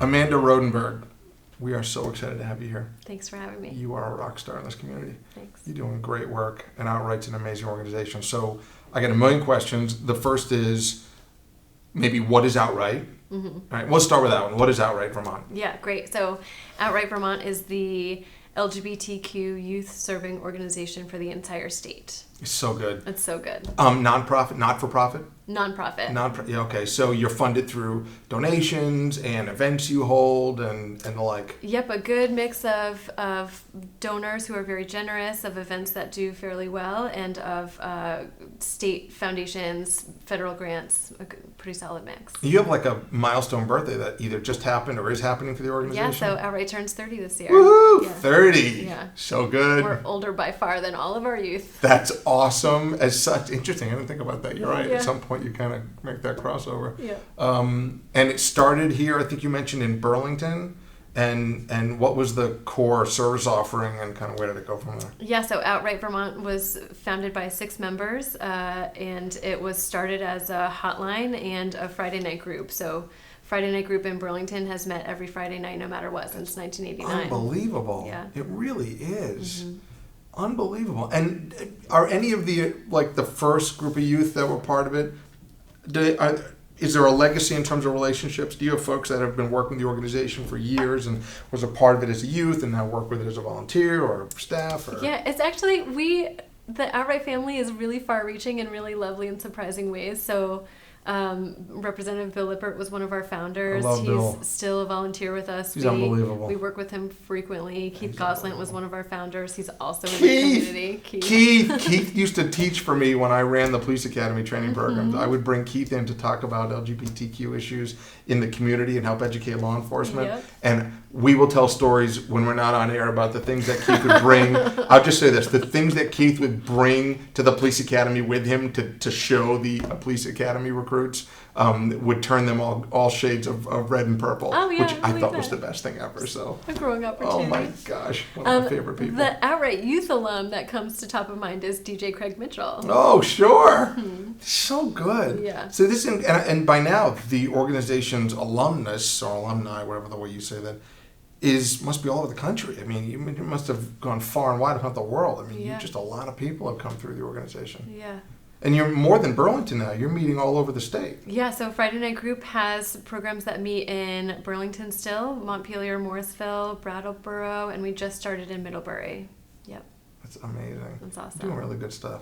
Amanda Rohdenburg, we are so excited to have you here. Thanks for having me. You are a rock star in this community. Thanks. You're doing great work, and Outright's an amazing organization. So I got a million questions. The first is maybe what is Outright? Mm-hmm. All right, we'll start with that one. What is Outright Vermont? Yeah, great. So Outright Vermont is the LGBTQ youth serving organization for the entire state. It's so good. It's so good. Nonprofit, not-for-profit? Nonprofit. Yeah, okay. So you're funded through donations and events you hold and the like. Yep, a good mix of donors who are very generous, of events that do fairly well, and of state foundations, federal grants, a pretty solid mix. You have like a milestone birthday that either just happened or is happening for the organization? Yeah, so Outright turns 30 this year. Woohoo! Yeah. 30! Yeah. So good. We're older by far than all of our youth. That's awesome. As such, interesting. I didn't think about that. You're right. Yeah. At some point, you kind of make that crossover. Yeah. And it started here. I think you mentioned in Burlington. And what was the core service offering, and kind of where did it go from there? Yeah. So Outright Vermont was founded by 6 members, and it was started as a hotline and a Friday night group. So Friday night group in Burlington has met every Friday night, no matter what, since 1989. Unbelievable. Yeah. It really is. Mm-hmm. Unbelievable. And are any of the first group of youth that were part of it, is there a legacy in terms of relationships? Do you have folks that have been working with the organization for years and was a part of it as a youth and now work with it as a volunteer or staff? Or? Yeah, it's actually, the Outright family is really far-reaching in really lovely and surprising ways. So Representative Bill Lippert was one of our founders. I love Bill. He's still a volunteer with us. He's unbelievable. We work with him frequently. Keith Goslant was one of our founders. He's also in the community. Keith used to teach for me when I ran the police academy training programs. I would bring Keith in to talk about LGBTQ issues in the community and help educate law enforcement. Yep. And we will tell stories when we're not on air about the things that Keith would bring. I'll just say this, the things that Keith would bring to the police academy with him to show the police academy recruits would turn them all shades of red and purple, Oh, yeah, which I thought that. was the best thing ever. So, A growing opportunity. oh my gosh, one of my favorite people. The Outright youth alum that comes to top of mind is DJ Craig Mitchell. Oh, sure. So good. Yeah. So this, and by now, the organization's alumnus, or alumni, whatever the way you say that, must be all over the country. I mean, you must have gone far and wide, if not the world. I mean, Yeah. just a lot of people have come through the organization. Yeah. And you're more than Burlington now. You're meeting all over the state. Yeah, so Friday Night Group has programs that meet in Burlington still, Montpelier, Morrisville, Brattleboro, and we just started in Middlebury. Yep. That's amazing. That's awesome. Doing really good stuff.